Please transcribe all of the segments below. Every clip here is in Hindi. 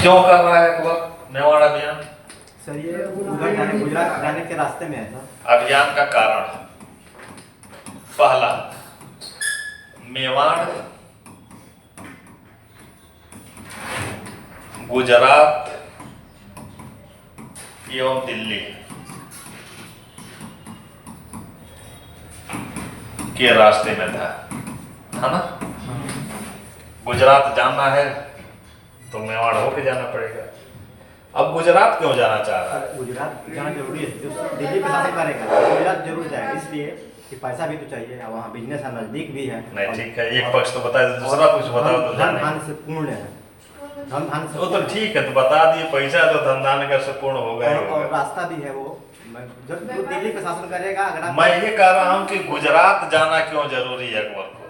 क्यों कर रहा है अकबर मेवाड़ अभियान? सर ये गुजरात जाने के रास्ते में है सर। अभियान का कारण पहला, मेवाड़ गुजरात एवं दिल्ली के रास्ते में था, है ना? गुजरात जाना है तो मेवाड़ होके जाना पड़ेगा। अब गुजरात क्यों जाना चाह रहा है? गुजरात जाना जरूरी है, जो दिल्ली पे शासन करेगा गुजरात जरूर जाएगा, इसलिए कि पैसा भी तो चाहिए, वहाँ बिजनेस है, नजदीक भी है। नहीं ठीक है, एक पक्ष तो बता दे, दूसरा पक्ष बताओ तो धन धान से पूर्ण है, धन धान से वो तो ठीक है, तो बता दिए पैसा तो धन धान का से पूर्ण होगा ही और होगा। रास्ता भी है वो, जब जो दिल्ली पे शासन करेगा। अगर मैं ये कह रहा हूँ कि गुजरात जाना क्यों जरूरी है अकबर को?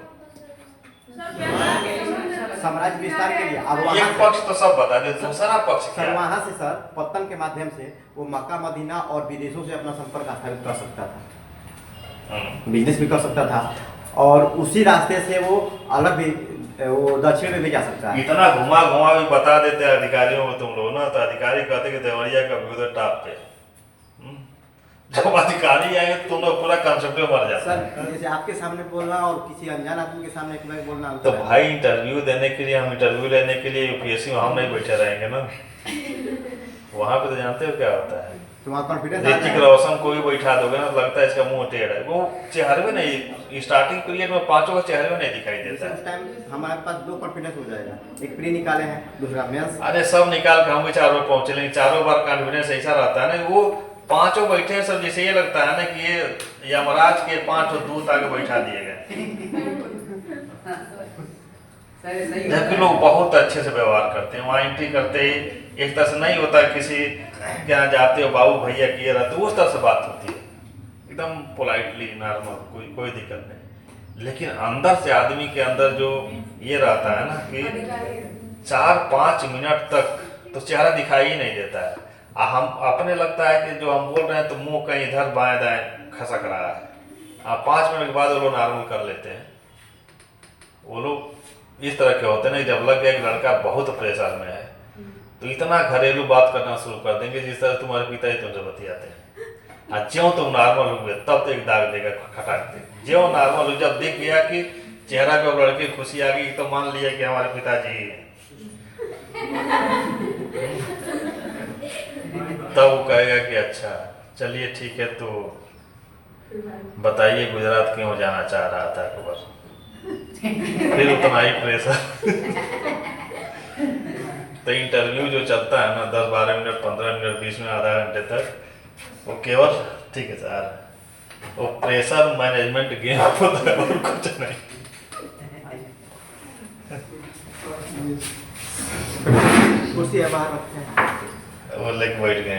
साम्राज्य विस्तार के लिए। अब एक पक्ष तो सब बता दे, दूसरा पक्ष सर क्या? वहाँ से सर पत्तन के माध्यम से वो मक्का मदीना और विदेशों से अपना संपर्क स्थापित कर सकता था, बिजनेस भी कर सकता था, और उसी रास्ते से वो अलग भी वो दक्षिण में भी जा सकता है। इतना घुमा घुमा भी बता देते हैं अधिकारियों को तुम लोग ना, तो अधिकारी कहते कि देवरिया का व्यू टॉप पे। जब अधिकारी आएंगे तुम लोग पूरा कंसेप्ट में मर जाते हैं। सर जैसे आपके सामने बोलना और किसी अनजान आदमी के सामने एक बार बोलना तो भाई इंटरव्यू देने के लिए, हम इंटरव्यू लेने के लिए यूपीएससी में हम नहीं बैठे रहेंगे ना, वहाँ पे तो जानते हो क्या होता है, तुम्हारा कॉन्फिडेंस ऋतिक रोशन को भी बैठा दोगे ना, लगता है इसका मुंह टेढ़ा है, वो चेहरे में नहीं, स्टार्टिंग पीरियड में पांचों का चेहरे में नहीं दिखाई देता है। उस टाइम हमारे पास दो कॉन्फिडेंस हो जाएगा, एक प्री निकाले हैं, दूसरा मेंस। अरे सब निकाल के हम भी 4 बार पहुंचे, लेकिन चारों बार कॉन्फिडेंस ऐसा रहता है ना, वो पांचों बैठे सब जैसे ये लगता है ना कि ये यमराज के 5 दूत आगे बैठा दिए गए, जबकि लोग बहुत अच्छे से व्यवहार करते हैं। वहाँ एंट्री करते ही एक तरह से नहीं होता किसी के यहाँ जाते हो बाबू भैया किए रहते, उस तरह से बात होती है, एकदम पोलाइटली नॉर्मल, कोई दिक्कत नहीं। लेकिन अंदर से आदमी के अंदर जो ये रहता है ना कि 4-5 मिनट तक तो चेहरा दिखाई ही नहीं देता है, हम अपने लगता है कि जो हम बोल रहे हैं तो मुंह कहीं इधर बाएं दाएं खसक रहा है, 5 मिनट के बाद वो लोग नॉर्मल कर लेते हैं। वो लोग इस तरह के होते हैं, जब लग गया कि लड़का बहुत प्रेशर में है तो इतना घरेलू बात करना शुरू कर देंगे जिस तरह तुम्हारे पिताजी तुमसे बतियाते हैं। ज्यों तुम नॉर्मल हो गए तब तो एक दाग देगा खटाक दे, ज्यों नॉर्मल हो, जब दिख गया कि चेहरा पे लड़की खुशी आ गई तो मान लिया कि हमारे पिताजी ही हैं, तब वो कहेगा कि अच्छा चलिए ठीक है, तो बताइए गुजरात क्यों जाना चाह रहा था अकबर? फिर उतना ही प्रेशर। तो इंटरव्यू जो चलता है ना 10-12 मिनट, 15 मिनट, 20 मिनट, आधा घंटे तक, वो केवल ठीक है सर, वो प्रेशर मैनेजमेंट गेम होता है और कुछ नहीं। कुर्सी है बाहर रखते हैं, वो लेके बैठ गए।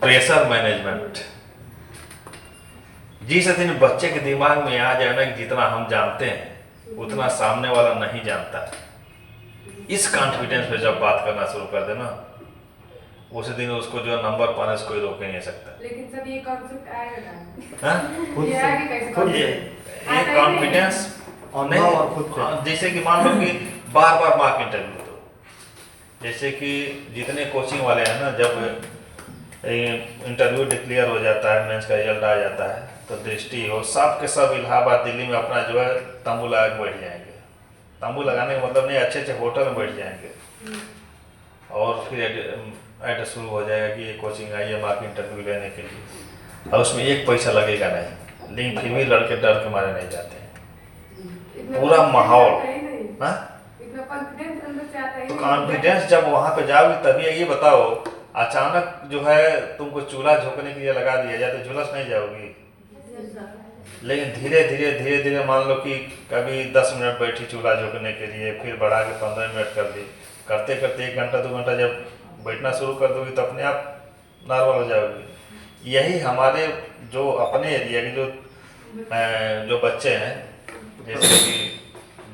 प्रेशर मैनेजमेंट जिस दिन बच्चे के दिमाग में आ जाए ना कि जितना हम जानते हैं उतना सामने वाला नहीं जानता, इस कॉन्फिडेंस पे जब बात करना शुरू कर देना, उस दिन उसको जो नंबर पाने से कोई रोक नहीं सकता। लेकिन सब ये कॉन्सेप्ट आएगा ना, हाँ? ये आगे कैसे ये कॉन्फिडेंस नहीं, जैसे कि मान लो कि बार मार्क इंटरव्यू, तो जैसे कि जितने कोचिंग वाले हैं ना, जब इंटरव्यू डिक्लेयर हो जाता है, मेंस का रिजल्ट आ जाता है, तो दृष्टि हो सब के सब इलाहाबाद दिल्ली में अपना जो है तंबू लगा के बैठ जाएंगे। तंबू लगाने का मतलब नहीं, अच्छे अच्छे होटल में बैठ जाएंगे, और फिर ऐड शुरू हो जाएगा कि ये कोचिंग आई है मार्क इंटरव्यू लेने के लिए, और उसमें एक पैसा लगेगा नहीं, लेकिन फिर भी लड़के डर के मारे नहीं जाते हैं। पूरा माहौल, हाँ? तो कॉन्फिडेंस जब वहाँ पे जाओगी तभी। ये बताओ अचानक जो है तुमको चूल्हा झोंकने के लिए लगा दिया जाए तो झुलस नहीं जाओगी? लेकिन धीरे धीरे मान लो कि कभी 10 मिनट बैठी चूल्हा झोंकने के लिए, फिर बढ़ा के 15 मिनट कर दी, करते करते 1 घंटा 2 घंटा जब बैठना शुरू कर दोगी तो अपने आप नॉर्मल हो जाओगी। यही हमारे जो अपने एरिया के जो बच्चे हैं, जैसे कि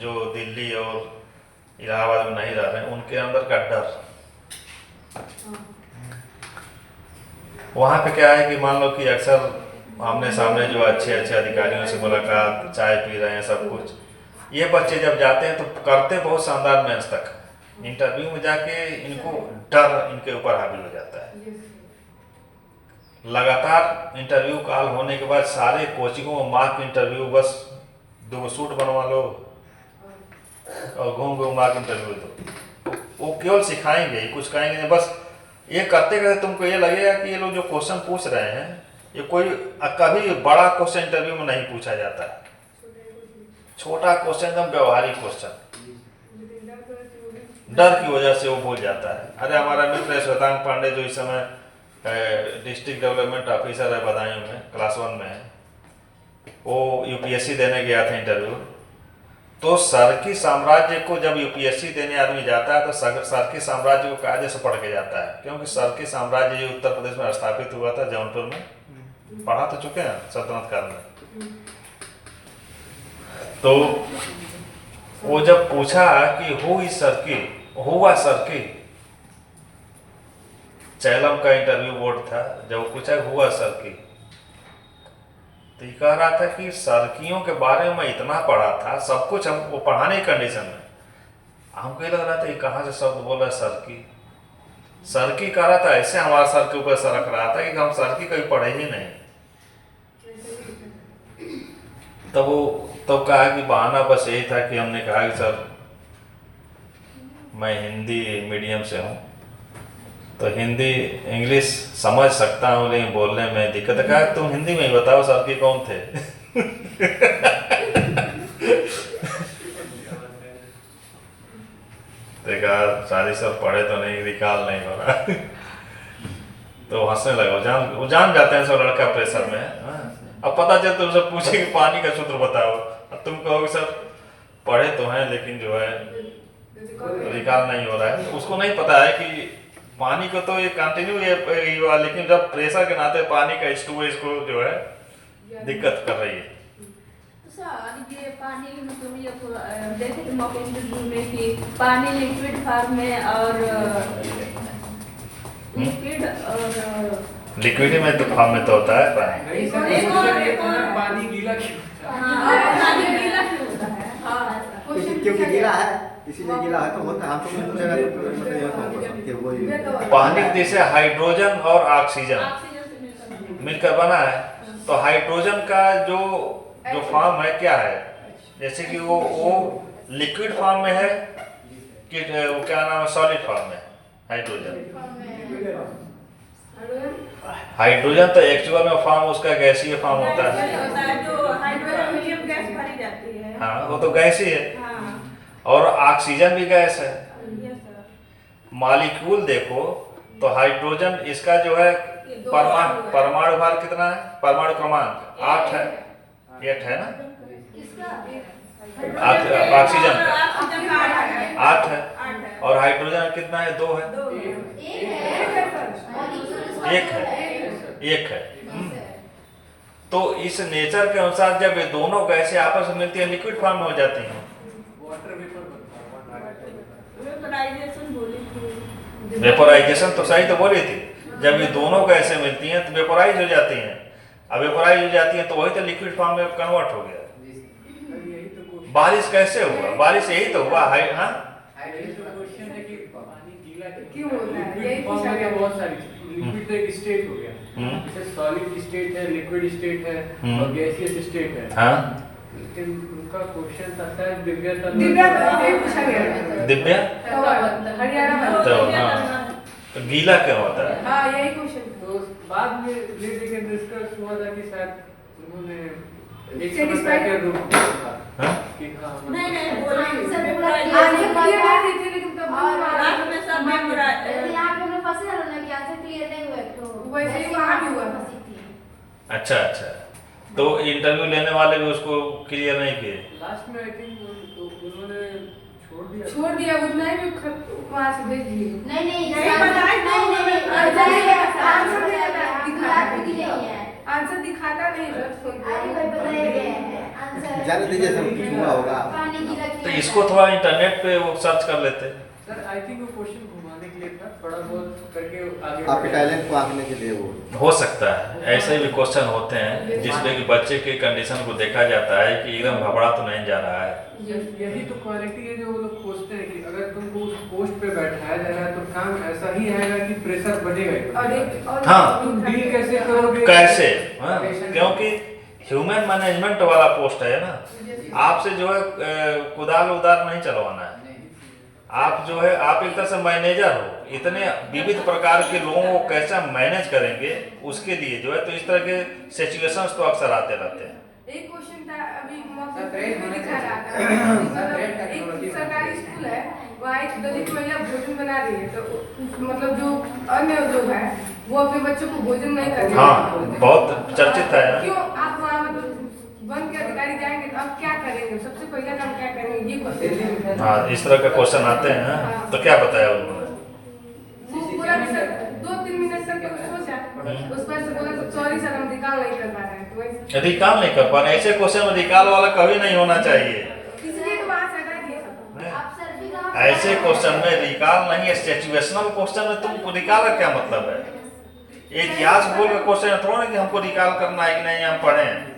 जो दिल्ली और इलाहाबाद में नहीं रह रहे हैं, उनके अंदर का डर, वहाँ पे क्या है कि मान लो कि अक्सर आमने सामने जो अच्छे अधिकारियों से मुलाकात, चाय पी रहे हैं, सब कुछ, ये बच्चे जब जाते हैं तो करते बहुत शानदार मेंस तक, इंटरव्यू में जाके इनको डर इनके ऊपर हावी हो जाता है। लगातार इंटरव्यू कॉल होने के बाद सारे कोचिंगों में मार्क इंटरव्यू, बस 2 सूट बनवा लो और घूम घूम मार्क इंटरव्यू दो। वो केवल सिखाएंगे, कुछ कहेंगे नहीं। बस ये करते करते तुमको ये लगेगा कि ये लोग जो क्वेश्चन पूछ रहे हैं ये कोई कभी बड़ा क्वेश्चन इंटरव्यू में नहीं पूछा जाता है। छोटा क्वेश्चन एकदम व्यवहारिक क्वेश्चन, डर की वजह से वो भूल जाता है। अरे हमारा मित्र है श्वेतांग पांडे, जो इस समय डिस्ट्रिक्ट डेवलपमेंट ऑफिसर है बदायूं में, क्लास 1 में है। वो यूपीएससी देने गया था इंटरव्यू, तो सरकी साम्राज्य को जब यूपीएससी देने आदमी जाता है तो सरकी साम्राज्य को कायदे से पढ़ के जाता है, क्योंकि सरकी साम्राज्य जो उत्तर प्रदेश में स्थापित हुआ था जौनपुर में, पढ़ा तो चुके हैं सल्तनत काल में। तो वो जब पूछा कि हु इज सरकी, हुआ सरकी, चैलम का इंटरव्यू बोर्ड था, जब पूछा हुआ सरकी, तो ये कह रहा था कि सरकियों के बारे में इतना पढ़ा था, सब कुछ हम वो पढ़ाने की कंडीशन में, हमको ये लग रहा था कि कहाँ से शब्द बोल रहा है सरकी। सरकी कह रहा था, ऐसे हमारा सर के ऊपर सरक रहा था कि हम सरकी कभी पढ़े ही नहीं। तब वो तब कहा कि बहाना बस यही था कि हमने कहा कि सर मैं हिंदी मीडियम से हूँ, तो हिंदी इंग्लिश समझ सकता हूँ लेकिन बोलने में दिक्कत है। कहा तुम हिंदी में ही बताओ सर की कौन थे। देखा शादी सर पढ़े तो नहीं, निकाल नहीं हो रहा। तो हंसने लगा, वो जान जाते हैं सब लड़का प्रेशर में। अब पता चल तो उसे पूछे कि पानी का सूत्र बताओ, अब तुम कहोगे सर पढ़े तो हैं लेकिन जो है निकाल नहीं हो रहा है। उसको नहीं पता है कि पानी को तो ये कंटिन्यू ये हुआ, लेकिन जब प्रेशर के नाते पानी का स्टोरेज को जो है दिक्कत कर रही है। तो सर ये पानी मतलब ये जैसे कि मॉक इंटरव्यू में कि पानी लिक्विड फॉर्म में और लिक्विड में तो फॉर्म में तो होता है पानी। पानी गीला क्योंकि गीला है इसीलिए गीला है, तो होता है। हम तो पानी जैसे हाइड्रोजन और ऑक्सीजन मिलकर बना है, तो हाइड्रोजन का जो फॉर्म है क्या है, जैसे कि वो लिक्विड फॉर्म में है कि वो क्या नाम है, सॉलिड फॉर्म में हाइड्रोजन तो एक्चुअल में फॉर्म उसका गैसीय फॉर्म होता है। जो हाइड्रोजन हीलियम गैस भरी जाती है, हाँ वो तो गैस ही है। और ऑक्सीजन भी गैस है। मॉलिक्यूल देखो तो हाइड्रोजन इसका जो है परमाणु भार कितना है, परमाणु क्रमांक 8 है, 8 है ना, ऑक्सीजन का 8 है, और हाइड्रोजन कितना है, 2 है, 1 है। तो इस नेचर के अनुसार जब ये दोनों गैसें आपस में मिलती है लिक्विड फॉर्म में हो जाती हैं। वेपोराइजेशन तो सही तो बोली थी, जब ये दोनों गैसें मिलती हैं तो वेपोराइज हो जाती हैं। अब वेपोराइज हो जाती हैं तो वही तो लिक्विड फॉर्म में कन्वर्ट हो गया। बारिश कैसे हुआ, बारिश यही तो हुआ है। हाँ क्यों होता है, यही पूछा गया। बहुत सारी लिक्विड तो एक स्टेट हो गया, जैसे सॉलिड स्टेट है, लिक्विड स्टेट है और गैसियस स्टेट है। हाँ लेकिन उनका क्वेश्चन था शायद दिव्या था, यही पूछा गया। दिव्या हरियाणा में तो हाँ तो गीला क्या होता है। हाँ यही क्वेश्चन। तो बाद में ये लेकिन डिस्कस हुआ था कि शायद उन्होंने एक Satisfied? समस्या के रूप में कहा हाँ? कि हाँ नहीं बोला आंसर क्लियर नहीं थे, लेकिन तब रात में सब यहाँ पे हमने फंसे हैं ना कि आंसर क्लियर नहीं हुए, तो वैसे ही वहाँ भी हुआ था। अच्छा अच्छा, तो इंटरव्यू लेने वाले भी उसको क्लियर नहीं किए। लास्ट में आई थिंक उन्होंने छोड़ दिया उतना ही भी वहाँ से भेज दिए। नहीं आंसर दिखाता नहीं जाने दीजिए, सब कुछ हुआ होगा। तो इसको थोड़ा इंटरनेट पे वो सर्च कर लेते। सर आई थिंक वो क्वेश्चन घुमाने के लिए था, थोड़ा बहुत करके आगे आपके टैलेंट को आंकने के लिए वो हो सकता है, ऐसे भी क्वेश्चन होते हैं जिसमें कि बच्चे की कंडीशन को देखा जाता है कि एकदम घबरा तो नहीं जा रहा है। यही तो क्वालिटी है जो वो लोग खोजते हैं कि अगर तुमको उस पोस्ट पे बैठाया जा रहा है तो काम ऐसा ही आएगा कि प्रेशर बढ़ेगा ही। और एक और हाँ। तुम डील कैसे करोगे, कैसे? हाँ, क्योंकि ह्यूमन मैनेजमेंट वाला पोस्ट है ना, आपसे जो है कुदाल उदार नहीं चलवाना है। आप जो है आप एक तरह से मैनेजर हो, इतने विविध प्रकार के लोगों को कैसे मैनेज करेंगे उसके लिए जो है, तो इस तरह के सिचुएशंस तो अक्सर आते रहते हैं। एक क्वेश्चन था अभी में दिखा रहा था, मतलब एक सरकारी स्कूल है, वहाँ एक दलित महिला भोजन बना रही है, तो मतलब जो अन्य लोग है वो अपने बच्चों को भोजन नहीं कर रहे। हाँ, बहुत चर्चित है। क्यों आप वहाँ मतलब वन के अधिकारी जाएंगे तो आप क्या करेंगे, सबसे पहला काम क्या करेंगे, ये क्वेश्चन। हाँ, इस तरह का क्वेश्चन आते हैं। तो क्या बताया उन्होंने? वो पूरा 2-3 मिनट तक सोचा, उस पर से बोला सॉरी सर हम रिकॉल नहीं कर पा रहे हैं, तो वैसे रिकॉल नहीं कर पा रहे, ऐसे क्वेश्चन में रिकॉल वाला कभी नहीं होना चाहिए। इसलिए तो वहाँ से हटा दिया। आप सर भी कहाँ ऐसे क्वेश्चन में रिकॉल नहीं है, सिचुएशनल क्वेश्चन में तुमको रिकॉल का क्या मतलब है? इतिहास भूल का क्वेश्चन थोड़ा ना कि हमको रिकॉल करना है कि नहीं हम पढ़े हैं।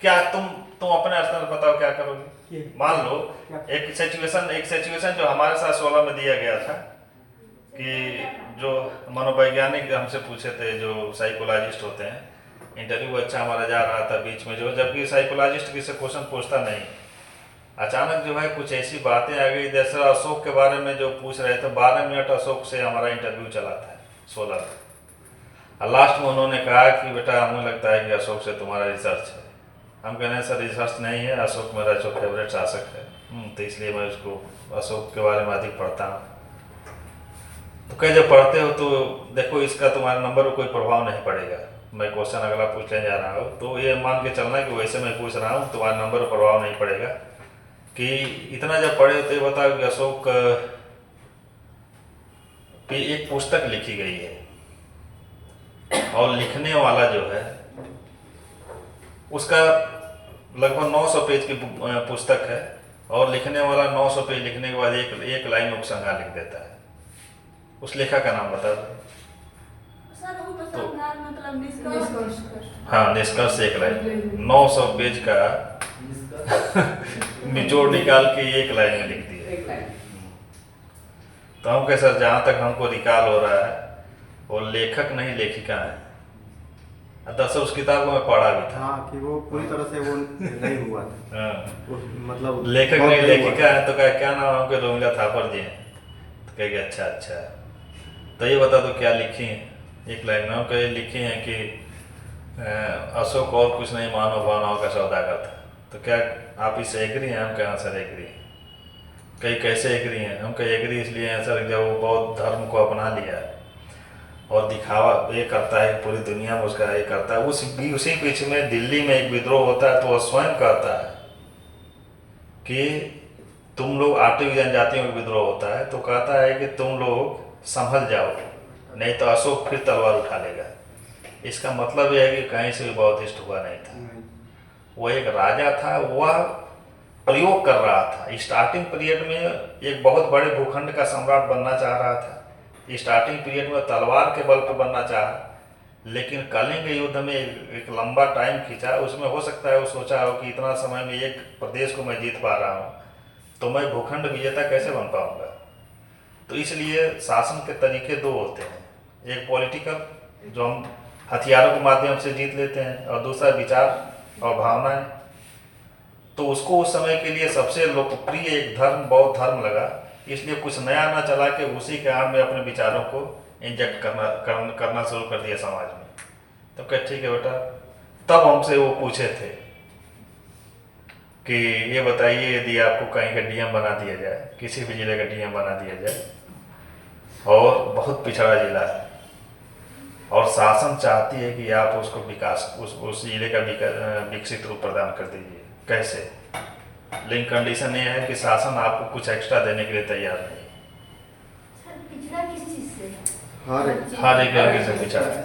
क्या तुम अपने स्तर पर बताओ क्या करोगे? मान लो एक सिचुएशन जो हमारे साथ 16 में दिया गया था कि जो मनोवैज्ञानिक हमसे पूछे थे, जो साइकोलॉजिस्ट होते हैं, इंटरव्यू अच्छा हमारा जा रहा था बीच में जो, जबकि साइकोलॉजिस्ट किसी क्वेश्चन पूछता नहीं, अचानक जो है कुछ ऐसी बातें आ गई, जैसे अशोक के बारे में जो पूछ रहे थे, 12 मिनट अशोक से हमारा इंटरव्यू चला था 16 में, और लास्ट में उन्होंने कहा कि बेटा हमें लगता है कि अशोक से तुम्हारा रिसर्च है। हम कहने हैं सर रिसर्च नहीं है, अशोक मेरा जो फेवरेट शासक है, तो इसलिए मैं उसको अशोक के बारे में अधिक पढ़ता हूँ। तो कहीं जब पढ़ते हो तो देखो इसका तुम्हारे नंबर पर कोई प्रभाव नहीं पड़ेगा। मैं क्वेश्चन अगला पूछने जा रहा हूँ तो ये मान के चलना कि वैसे मैं पूछ रहा हूँ, तुम्हारे नंबर पर प्रभाव नहीं पड़ेगा। कि इतना जब पढ़े तो ये बताओ कि अशोक की एक पुस्तक लिखी गई है और लिखने वाला जो है उसका लगभग 900 पेज की पुस्तक है, और लिखने वाला 900 पेज लिखने के बाद एक लाइन उपसंहार लिख देता है। उस लेखक का नाम बता दो। सर उपसंहार मतलब निष्कर्ष। हाँ, निष्कर्ष एक लाइन 900 पेज का निचोड़ निकाल के एक लाइन में लिख दिया। तो हम कह सर जहाँ तक हमको रिकॉल हो रहा है वो लेखक नहीं लेखिका है। दरअसल उस किताब को मैं पढ़ा भी था। हाँ, कि वो पूरी तरह से वो नहीं हुआ था। हाँ। मतलब लेखक नहीं लेखिका है, तो क्या नाम है उनके? रोमिला थापर जी हैं। तो कहेंगे अच्छा तो ये बता दो क्या लिखी हैं एक लाइन में? हम कहे लिखी हैं कि अशोक और कुछ नहीं मानव भावनाओं का सौदागर था। तो क्या आप इससे एग्री हैं? हम कहें सर एग्री हैं। कहीं कैसे एग्री हैं? हम कहे एग्री इसलिए हैं सर जब वो बौद्ध धर्म को अपना लिया और दिखावा ये करता है पूरी दुनिया में उसका ये करता है, उसी बीच में दिल्ली में एक विद्रोह होता है तो वह स्वयं कहता है कि तुम लोग आर्टिक जनजातियों का विद्रोह होता है तो कहता है कि तुम लोग संभल जाओ नहीं तो अशोक फिर तलवार उठा लेगा। इसका मतलब यह है कि कहीं से भी बौद्धिस्ट हुआ नहीं था। वह एक राजा था, वह प्रयोग कर रहा था। स्टार्टिंग पीरियड में एक बहुत बड़े भूखंड का सम्राट बनना चाह रहा था। स्टार्टिंग पीरियड में तलवार के बल पर बनना चाहा, लेकिन कलिंग युद्ध में एक लंबा टाइम खींचा। उसमें हो सकता है वो सोचा हो कि इतना समय में एक प्रदेश को मैं जीत पा रहा हूँ तो मैं भूखंड विजेता कैसे बन पाऊंगा। तो इसलिए शासन के तरीके दो होते हैं, एक पॉलिटिकल जो हम हथियारों के माध्यम से जीत लेते हैं, और दूसरा विचार और भावनाएं। तो उसको उस समय के लिए सबसे लोकप्रिय एक धर्म बौद्ध धर्म लगा, इसलिए कुछ नया ना चला के उसी के आड़ में अपने विचारों को इंजेक्ट करना शुरू कर दिया समाज में। तो क्या ठीक है बेटा। तब हमसे वो पूछे थे कि ये बताइए यदि आपको कहीं का डीएम बना दिया जाए, किसी भी जिले का डीएम बना दिया जाए और बहुत पिछड़ा जिला है और शासन चाहती है कि आप उसको विकास उस जिले का विकसित रूप प्रदान कर दीजिए, कैसे? लेकिन कंडीशन ये है कि शासन आपको कुछ एक्स्ट्रा देने के लिए तैयार नहीं। सर पिछड़ा किस चीज से? हर एक लड़के से पिछड़ा है।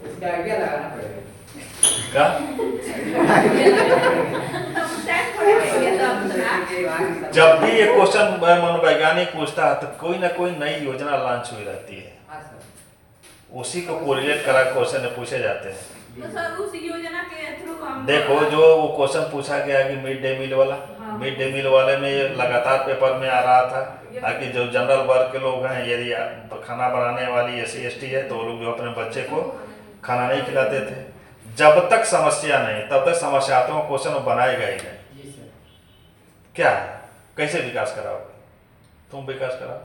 इसका आइडिया लगाना पड़ेगा। क्या? जब भी ये क्वेश्चन मनोवैज्ञानिक पूछता है तो कोई ना कोई नई योजना लॉन्च हुई रहती है, उसी को कोरिलेट करा क्वेश्चन पूछे जाते हैं। तो सर उस योजना के थ्रू हम देखो जो वो क्वेश्चन पूछा गया कि मिड डे मील वाला, मिड डे मील वाले में ये लगातार पेपर में आ रहा था ताकि जो जनरल वर्ग के लोग हैं, यदि खाना बनाने वाली SC ST है तो वो लोग जो अपने बच्चे को खाना नहीं खिलाते थे। जब तक समस्या नहीं तब तक समस्यात्मक क्वेश्चन बनाएगा ही नहीं। क्या है, कैसे विकास कराओगे तुम? विकास कराओ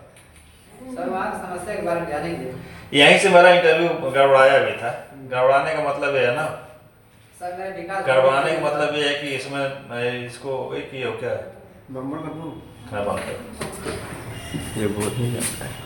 सर, वहाँ समस्या के बारे में जानेंगे। यहीं से मेरा इंटरव्यू गड़बड़ाया भी था। गड़बड़ाने का मतलब ये है ना, सर मेरा विकास गड़बड़ाने का मतलब ये है कि इसमें इसको एक ही हो क्या है, नंबर मैं बंद कर ये बोल नहीं जाता है।